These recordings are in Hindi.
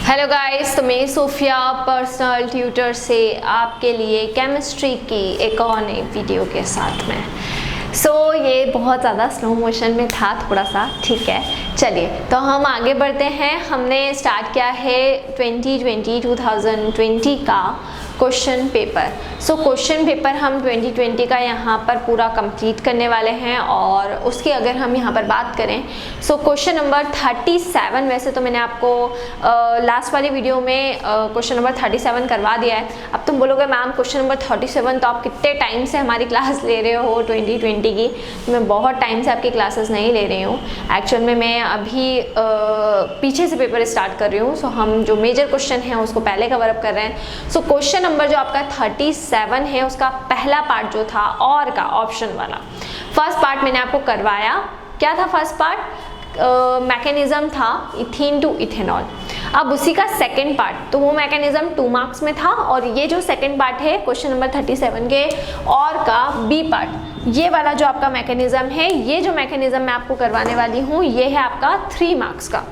हेलो गाइस, तो मैं सोफिया पर्सनल ट्यूटर से आपके लिए केमिस्ट्री की एक और नई वीडियो के साथ में। ये बहुत ज़्यादा स्लो मोशन में था थोड़ा सा, ठीक है। चलिए तो हम आगे बढ़ते हैं। हमने स्टार्ट किया है 2020 का क्वेश्चन पेपर। क्वेश्चन पेपर हम 2020 का यहाँ पर पूरा कंप्लीट करने वाले हैं। और उसकी अगर हम यहाँ पर बात करें क्वेश्चन नंबर 37, वैसे तो मैंने आपको लास्ट वाली वीडियो में क्वेश्चन नंबर 37 करवा दिया है। अब तुम बोलोगे मैम क्वेश्चन नंबर 37 तो आप कितने टाइम से हमारी क्लास ले रहे हो 2020 की। मैं बहुत टाइम से आपकी क्लासेस नहीं ले रही हूँ। एक्चुअल में मैं अभी पीछे से पेपर स्टार्ट कर रही हूँ। हम जो मेजर क्वेश्चन हैं उसको पहले कवर अप कर रहे हैं। क्वेश्चन नंबर जो आपका 37 है उसका पहला पार्ट जो था और का ऑप्शन वाला, फर्स्ट पार्ट मैंने आपको करवाया। क्या था फर्स्ट पार्ट? मैकेनिज्म था इथीन टू इथेनॉल। अब उसी का सेकंड पार्ट, तो वो मैकेनिज्म 2 मार्क्स में था। और ये जो सेकंड पार्ट है क्वेश्चन नंबर 37 के और का बी पार्ट, ये वाला जो आपका मैकेनिज्म है, ये जो मैकेनिज्म मैं आपको करवाने वाली हूँ ये है आपका 3 मार्क्स का,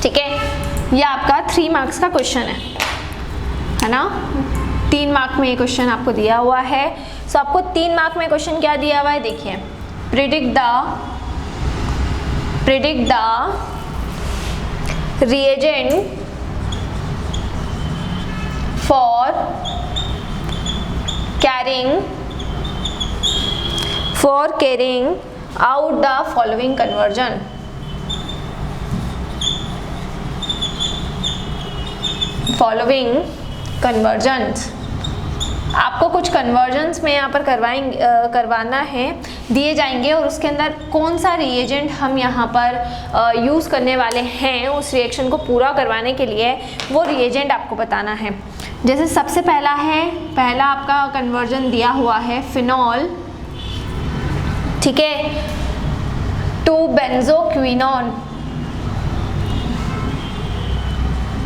ठीक है। ये आपका 3 मार्क्स का क्वेश्चन है ना। 3 मार्क में ये क्वेश्चन आपको दिया हुआ है। आपको 3 मार्क में क्वेश्चन क्या दिया हुआ है, देखिए। Predict the reagent for carrying out the following conversions। आपको कुछ कन्वर्जन्स में यहाँ पर करवाना है, दिए जाएंगे। और उसके अंदर कौन सा रिएजेंट हम यहाँ पर यूज़ करने वाले हैं उस रिएक्शन को पूरा करवाने के लिए, वो रिएजेंट आपको बताना है। जैसे सबसे पहला आपका कन्वर्जन दिया हुआ है फिनॉल, ठीक है, to benzoquinone.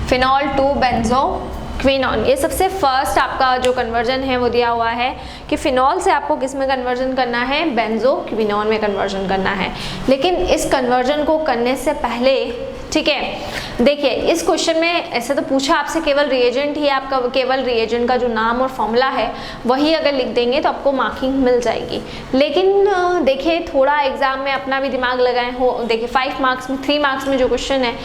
Phenol to benzoquinone, ये सबसे फर्स्ट आपका जो कन्वर्जन है वो दिया हुआ है कि फिनॉल से आपको किस में कन्वर्जन करना है, बेंजोक्विनोन में कन्वर्जन करना है। लेकिन इस कन्वर्जन को करने से पहले, ठीक है, देखिए इस क्वेश्चन में ऐसे तो पूछा आपसे केवल रिएजेंट ही, आपका केवल रिएजेंट का जो नाम और फॉर्मूला है वही अगर लिख देंगे तो आपको मार्किंग मिल जाएगी। लेकिन देखिए थोड़ा एग्जाम में अपना भी दिमाग लगाए हो। देखिए 5 मार्क्स में 3 मार्क्स में जो क्वेश्चन है,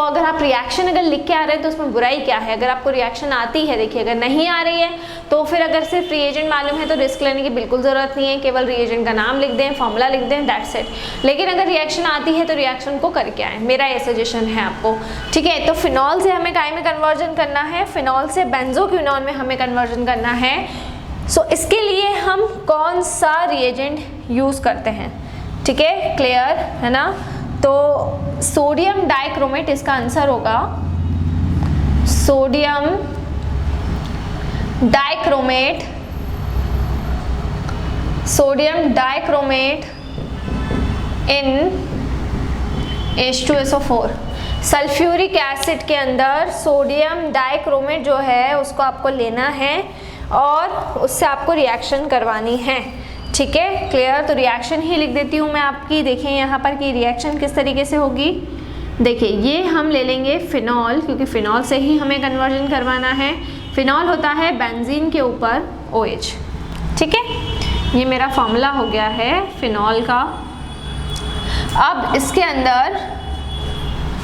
अगर आप रिएक्शन अगर लिख के आ रहे हैं तो उसमें बुराई क्या है। अगर आपको रिएक्शन आती है, देखिए अगर नहीं आ रही है तो फिर अगर सिर्फ रिएजेंट मालूम है तो रिस्क लेने की बिल्कुल ज़रूरत नहीं है। केवल रिएजेंट का नाम लिख दें, फॉर्मूला लिख दें, दैट्स इट। लेकिन अगर रिएक्शन आती है तो रिएक्शन को करके आए, मेरा ये सजेशन है आपको, ठीक है। तो फिनॉल से हमें काय में कन्वर्जन करना है, फिनॉल से बेंजोक्विनोन में हमें कन्वर्जन करना है। इसके लिए हम कौन सा रिएजेंट यूज़ करते हैं, ठीक है, क्लियर है ना। तो सोडियम डाइक्रोमेट इसका आंसर होगा। सोडियम डाइक्रोमेट इन H2SO4। सल्फ्यूरिक एसिड के अंदर सोडियम डाइक्रोमेट जो है उसको आपको लेना है और उससे आपको रिएक्शन करवानी है, ठीक है, क्लियर। तो रिएक्शन ही लिख देती हूँ मैं आपकी। देखिए यहाँ पर कि रिएक्शन किस तरीके से होगी। देखिए ये हम ले लेंगे फिनॉल, क्योंकि फिनॉल से ही हमें कन्वर्जन करवाना है। फिनॉल होता है बेंजीन के ऊपर OH, ठीक है। ये मेरा फॉर्मूला हो गया है फिनॉल का। अब इसके अंदर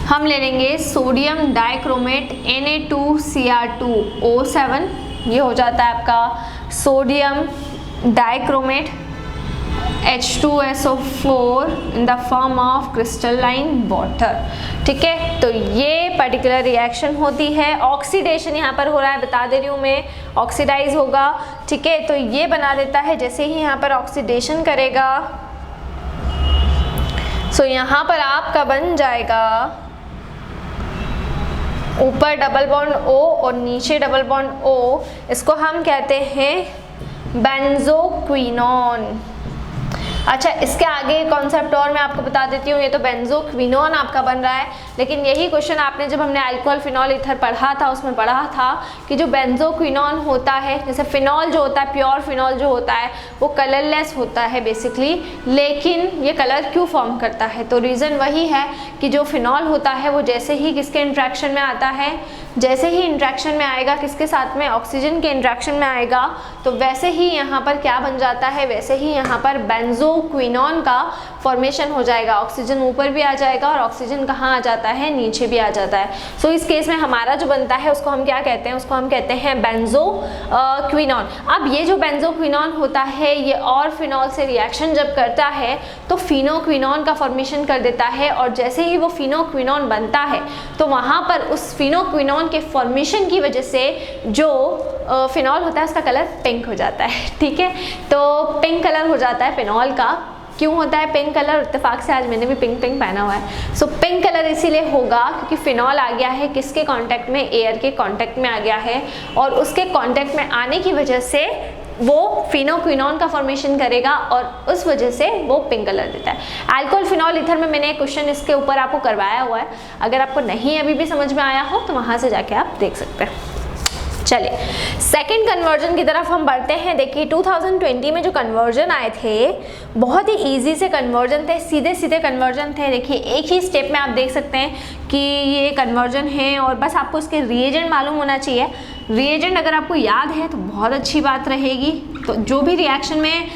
हम ले लेंगे सोडियम डाइक्रोमेट Na2Cr2O7। ये हो जाता है आपका sodium dichromate H2SO4 in the form of crystalline water, ठीक है। तो ये पर्टिकुलर रिएक्शन होती है। ऑक्सीडेशन यहाँ पर हो रहा है, बता दे रही हूँ मैं, ऑक्सीडाइज होगा, ठीक है। तो ये बना देता है, जैसे ही यहाँ पर ऑक्सीडेशन करेगा यहाँ पर आपका बन जाएगा ऊपर डबल बॉन्ड O और नीचे डबल बॉन्ड O। इसको हम कहते हैं बेंजोक्विनोन। अच्छा, इसके आगे कॉन्सेप्ट और मैं आपको बता देती हूँ। ये तो बेंजोक्विनोन आपका बन रहा है, लेकिन यही क्वेश्चन आपने जब हमने अल्कोहल फिनॉल ईथर पढ़ा था उसमें पढ़ा था कि जो बेंजोक्विनोन होता है, जैसे फिनॉल जो होता है, प्योर फिनॉल जो होता है वो कलरलेस होता है बेसिकली, लेकिन ये कलर क्यों फॉर्म करता है? तो रीज़न वही है कि जो फिनॉल होता है वो जैसे ही किसके इंट्रैक्शन में आता है, जैसे ही इंट्रैक्शन में आएगा किसके साथ में, ऑक्सीजन के इंट्रैक्शन में आएगा, तो वैसे ही यहाँ पर क्या बन जाता है, वैसे ही यहाँ पर बेंजोक्विनोन का फॉर्मेशन हो जाएगा। ऑक्सीजन ऊपर भी आ जाएगा और ऑक्सीजन कहाँ आ जाता है, नीचे भी आ जाता है। सो इस केस में हमारा जो बनता है उसको हम क्या कहते हैं, उसको हम कहते हैं बेंजोक्विनोन। अब ये जो बेंजोक्विनोन होता है ये और फिनॉल से रिएक्शन जब करता है तो फिनोक्विनोन का फॉर्मेशन कर देता है, और जैसे ही वो फिनोक्विनोन बनता है तो वहाँ पर उस फिनोक्विनोन के फॉर्मेशन की वजह से जो फिनॉल होता है उसका कलर पिंक हो जाता है। ठीक है, तो पिंक कलर हो जाता है फिनॉल का। क्यों होता है पिंक कलर? इत्तेफाक से आज मैंने भी पिंक पहना हुआ है। सो पिंक कलर इसीलिए होगा क्योंकि फिनॉल आ गया है किसके कांटेक्ट में, एयर के कांटेक्ट में आ गया है, और उसके कांटेक्ट में आने की वजह से वो फिनोक्विनोन का फॉर्मेशन करेगा और उस वजह से वो पिंक कलर देता है। अल्कोहल फिनॉल ईथर में मैंने एक क्वेश्चन इसके ऊपर आपको करवाया हुआ है, अगर आपको नहीं अभी भी समझ में आया हो तो वहाँ से जाके आप देख सकते हैं। चलिए सेकंड कन्वर्जन की तरफ हम बढ़ते हैं। देखिए 2020 में जो कन्वर्जन आए थे बहुत ही इजी से कन्वर्जन थे, सीधे सीधे कन्वर्जन थे। देखिए एक ही स्टेप में आप देख सकते हैं कि ये कन्वर्जन है और बस आपको इसके रिएजेंट मालूम होना चाहिए। रिएजेंट अगर आपको याद है तो बहुत अच्छी बात रहेगी। तो जो भी रिएक्शन में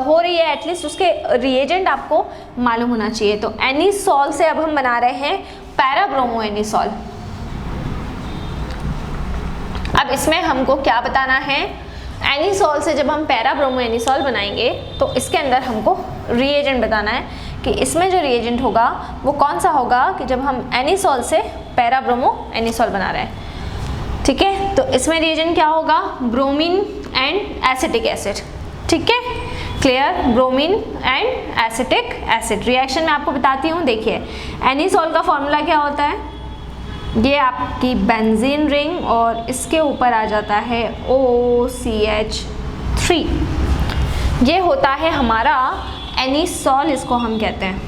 हो रही है एटलीस्ट उसके रिएजेंट आपको मालूम होना चाहिए। तो एनिसॉल से अब हम बना रहे हैं पैराब्रोमो एनिसॉल। अब इसमें हमको क्या बताना है, एनिसॉल से जब हम पैराब्रोमो एनिसॉल बनाएंगे तो इसके अंदर हमको रिएजेंट बताना है कि इसमें जो रिएजेंट होगा वो कौन सा होगा कि जब हम एनिसॉल से पैराब्रोमो एनिसॉल बना रहे हैं। ठीक है, तो इसमें रिएजेंट क्या होगा, ब्रोमीन एंड एसिटिक एसिड। ठीक है, clear, bromine and acetic acid. Reaction में आपको बताती हूँ। देखिए एनिसॉल का फॉर्मूला क्या होता है, ये आपकी बेंजीन रिंग और इसके ऊपर आ जाता है OCH3। ये होता है हमारा एनिसॉल, इसको हम कहते हैं।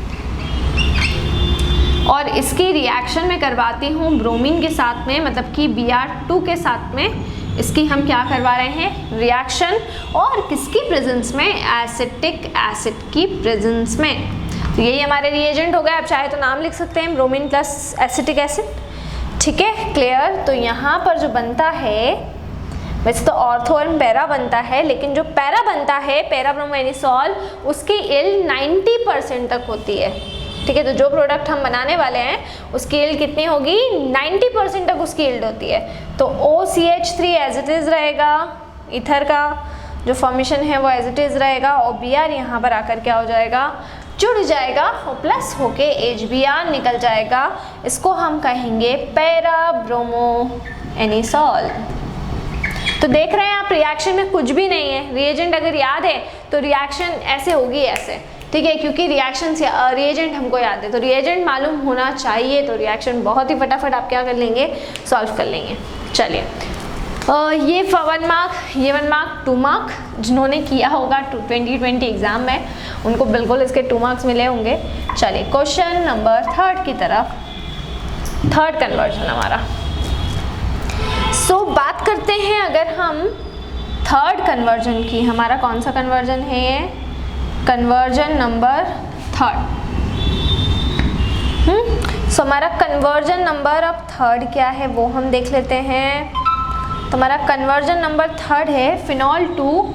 और इसकी रिएक्शन में करवाती हूँ ब्रोमीन के साथ में, मतलब कि Br2 के साथ में इसकी हम क्या करवा रहे हैं, रिएक्शन, और किसकी प्रेजेंस में, एसिटिक एसिड की प्रेजेंस में। तो यही हमारे रिएजेंट हो गए। आप चाहे तो नाम लिख सकते हैं, ब्रोमीन प्लस एसिटिक एसिड। ठीक है, क्लियर। तो यहाँ पर जो बनता है, वैसे तो ऑर्थो एंड पैरा बनता है, लेकिन जो पैरा बनता है पैराब्रोमो एनिसॉल उसकी यील्ड 90% तक होती है। ठीक है, तो जो प्रोडक्ट हम बनाने वाले हैं उसकी यील्ड कितनी होगी, 90% तक उसकी यील्ड होती है। तो OCH3 एज इट इज़ रहेगा, ईथर का जो फॉर्मेशन है वो एज इट इज़ रहेगा, और Br यहाँ पर आकर क्या हो जाएगा, जुड़ जाएगा और प्लस होके HBr निकल जाएगा। इसको हम कहेंगे पैराब्रोमो एनिसॉल। तो देख रहे हैं आप रिएक्शन में कुछ भी नहीं है, रिएजेंट अगर याद है तो रिएक्शन ऐसे होगी, ऐसे। ठीक है, क्योंकि रिएक्शन से रिएजेंट हमको याद है, तो रिएजेंट मालूम होना चाहिए, तो रिएक्शन बहुत ही फटाफट आप क्या कर लेंगे, सॉल्व कर लेंगे। चलिए ये 1 मार्क, ये 1 मार्क, 2 मार्क जिन्होंने किया होगा 2020 एग्ज़ाम में उनको बिल्कुल इसके 2 मार्क्स मिले होंगे। चलिए क्वेश्चन नंबर 3 की तरफ, थर्ड कन्वर्जन हमारा। सो बात करते हैं अगर हम थर्ड कन्वर्जन की, हमारा कौन सा कन्वर्जन है ये, कन्वर्जन नंबर 3। सो हमारा कन्वर्जन नंबर अब 3 क्या है वो हम देख लेते हैं। तो हमारा कन्वर्जन नंबर 3 है फिनॉल टू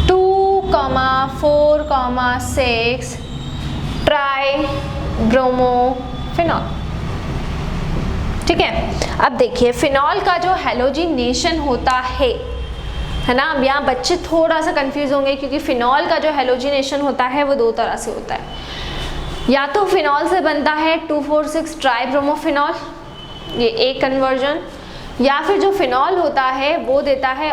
2,4,6 ट्राई ब्रोमोफिनॉल। ठीक है, अब देखिए फिनॉल का जो हेलोजिनेशन होता है ना, अब यहाँ बच्चे थोड़ा सा कंफ्यूज होंगे क्योंकि फिनॉल का जो हेलोजिनेशन होता है वो 2 तरह से होता है। या तो फिनॉल से बनता है 2,4,6 ट्राइब्रोमोफिनॉल, ये एक कन्वर्जन, या फिर जो फिनॉल होता है वो देता है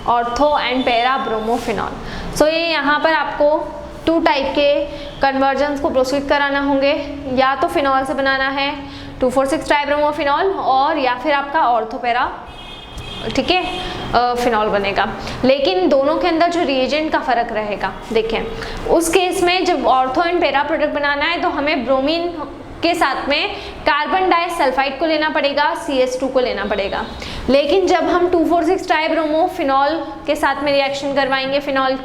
ऑर्थो एंड पैरा ब्रोमोफिनॉल। सो ये यहाँ पर आपको 2 टाइप के कन्वर्जन्स को प्रोसीड कराना होंगे, या तो फिनॉल से बनाना है 2,4,6 ट्राइब्रोमोफिनॉल, और या फिर आपका ऑर्थो पैरा ठीक है, फिनॉल बनेगा। लेकिन दोनों के अंदर जो रिएजेंट का फ़र्क रहेगा, देखें उस केस में जब ऑर्थो एंड पैरा प्रोडक्ट बनाना है तो हमें ब्रोमीन के साथ में कार्बन डाइसल्फाइड को लेना पड़ेगा, CH2 को लेना पड़ेगा। लेकिन जब हम 2,4,6 ट्राइब्रोमोफिनॉल के साथ में रिएक्शन करवाएंगे, फिनॉल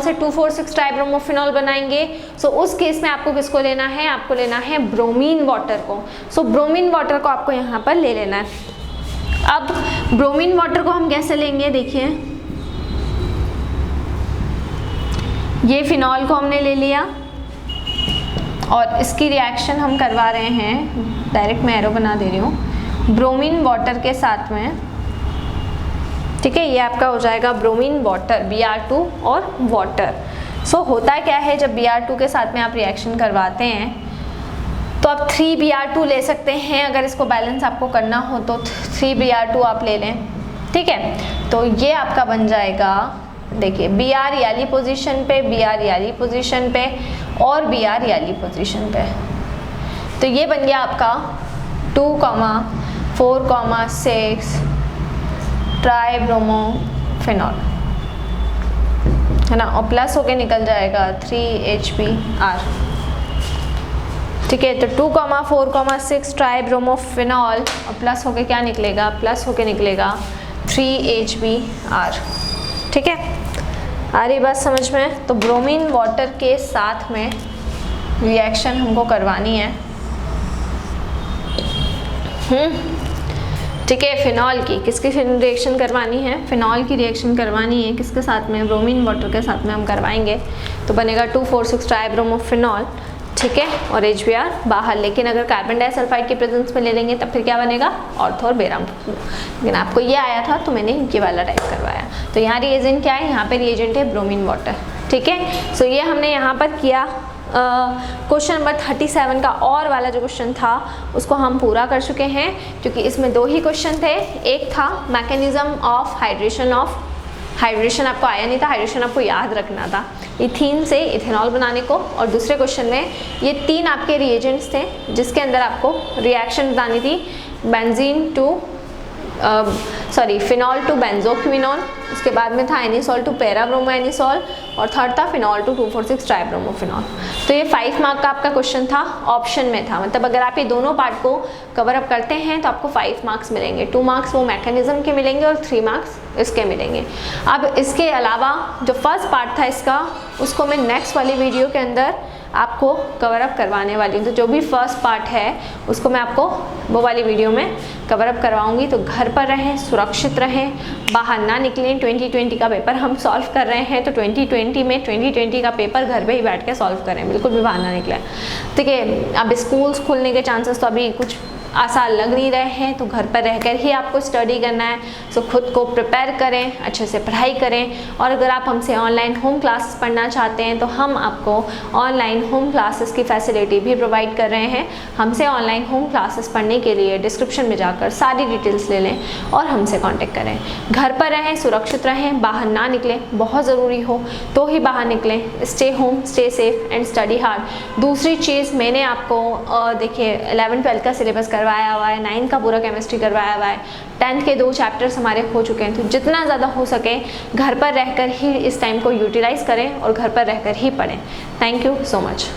से 2,4,6 ट्राइब्रोमोफिनॉल बनाएंगे, सो उस केस में आपको किसको लेना है, आपको लेना है ब्रोमीन वाटर को। सो ब्रोमीन वाटर को आपको यहाँ पर ले लेना है। अब ब्रोमीन वाटर को हम कैसे लेंगे, देखिए ये फिनॉल को हमने ले लिया और इसकी रिएक्शन हम करवा रहे हैं, डायरेक्ट मैं एरो बना दे रही हूँ, ब्रोमीन वाटर के साथ में। ठीक है, ये आपका हो जाएगा ब्रोमीन वाटर, Br2 और वाटर। सो होता क्या है, जब Br2 के साथ में आप रिएक्शन करवाते हैं तो आप 3Br2 ले सकते हैं। अगर इसको बैलेंस आपको करना हो तो 3Br2 आप ले लें। ठीक है, तो ये आपका बन जाएगा, देखिए Br याली पोजीशन पे, Br याली पोजीशन पे और Br याली पोजीशन पे। तो ये बन गया आपका 2,4,6 ट्राइब्रोमोफिनॉल, है ना, और प्लस होके निकल जाएगा 3HBr। ठीक है, तो 2,4,6 ट्राइब्रोमोफिनॉल और प्लस होके क्या निकलेगा, प्लस होके निकलेगा 3HBr। ठीक है, आ रही बात समझ में। तो ब्रोमीन वाटर के साथ में रिएक्शन हमको करवानी है। ठीक है, फिनॉल की किसकी रिएक्शन करवानी है, फिनॉल की रिएक्शन करवानी है किसके साथ में, ब्रोमीन वाटर के साथ में हम करवाएंगे। तो बनेगा 2,4,6 ट्राइब्रोमोफिनॉल, ठीक है, और HBr बाहर। लेकिन अगर कार्बन डाइसल्फाइड के प्रेजेंस में ले लेंगे तब फिर क्या बनेगा, ऑर्थो और बेरा। लेकिन आपको ये आया था तो मैंने ये वाला टाइप करवाया। तो यहाँ रिएजेंट क्या है, यहाँ पे रिएजेंट है ब्रोमीन वाटर। ठीक है, सो ये हमने यहाँ पर किया। क्वेश्चन नंबर 37 का और वाला जो क्वेश्चन था उसको हम पूरा कर चुके हैं, क्योंकि इसमें 2 ही क्वेश्चन थे। एक था मैकेनिज्म ऑफ हाइड्रेशन हाइड्रेशन आपको आया नहीं था, हाइड्रेशन आपको याद रखना था, इथीन से इथेनॉल बनाने को। और दूसरे क्वेश्चन में ये 3 आपके रिएजेंट्स थे जिसके अंदर आपको रिएक्शन बतानी थी, benzene to phenol to benzoquinone, उसके बाद में था एनिसॉल टू पैराब्रोमोएनिसॉल और थर्ड था फिनॉल टू 2,4,6 ट्राइब्रोमोफिनॉल। तो ये 5 मार्क का आपका क्वेश्चन था, ऑप्शन में था। मतलब अगर आप ये दोनों पार्ट को कवर अप करते हैं तो आपको 5 मार्क्स मिलेंगे। 2 मार्क्स वो मैकेनिज्म के मिलेंगे और 3 मार्क्स इसके मिलेंगे। अब इसके अलावा जो फर्स्ट पार्ट था इसका, उसको मैं नेक्स्ट वाली वीडियो के अंदर आपको कवर अप करवाने वाली हूँ। तो जो भी फर्स्ट पार्ट है उसको मैं आपको वो वाली वीडियो में कवर अप करवाऊँगी। तो घर पर रहें, सुरक्षित रहें, बाहर ना निकलें। 2020 का पेपर हम सॉल्व कर रहे हैं, तो 2020 का पेपर घर पे ही बैठ के सॉल्व करें, बिल्कुल भी बाहर ना निकलें। ठीक है, अब स्कूल्स खुलने के चांसेस तो अभी कुछ आसान लग नहीं रहे हैं, तो घर पर रहकर ही आपको स्टडी करना है। सो खुद को प्रिपेयर करें, अच्छे से पढ़ाई करें। और अगर आप हमसे ऑनलाइन होम क्लासेस पढ़ना चाहते हैं तो हम आपको ऑनलाइन होम क्लासेस की फैसिलिटी भी प्रोवाइड कर रहे हैं। हमसे ऑनलाइन होम क्लासेस पढ़ने के लिए डिस्क्रिप्शन में जाकर सारी डिटेल्स ले लें और हमसे कॉन्टेक्ट करें। घर पर रहें, सुरक्षित रहें, बाहर ना निकलें, बहुत ज़रूरी हो तो ही बाहर निकलें। Stay home, stay safe and study hard. दूसरी चीज़, मैंने आपको देखिए 11-12 का सिलेबस करवाया हुआ है, 9 का पूरा केमिस्ट्री करवाया हुआ है, 10th के 2 चैप्टर्स हमारे हो चुके हैं। तो जितना ज़्यादा हो सके घर पर रहकर ही इस टाइम को यूटिलाइज़ करें और घर पर रहकर ही पढ़ें। Thank you so much.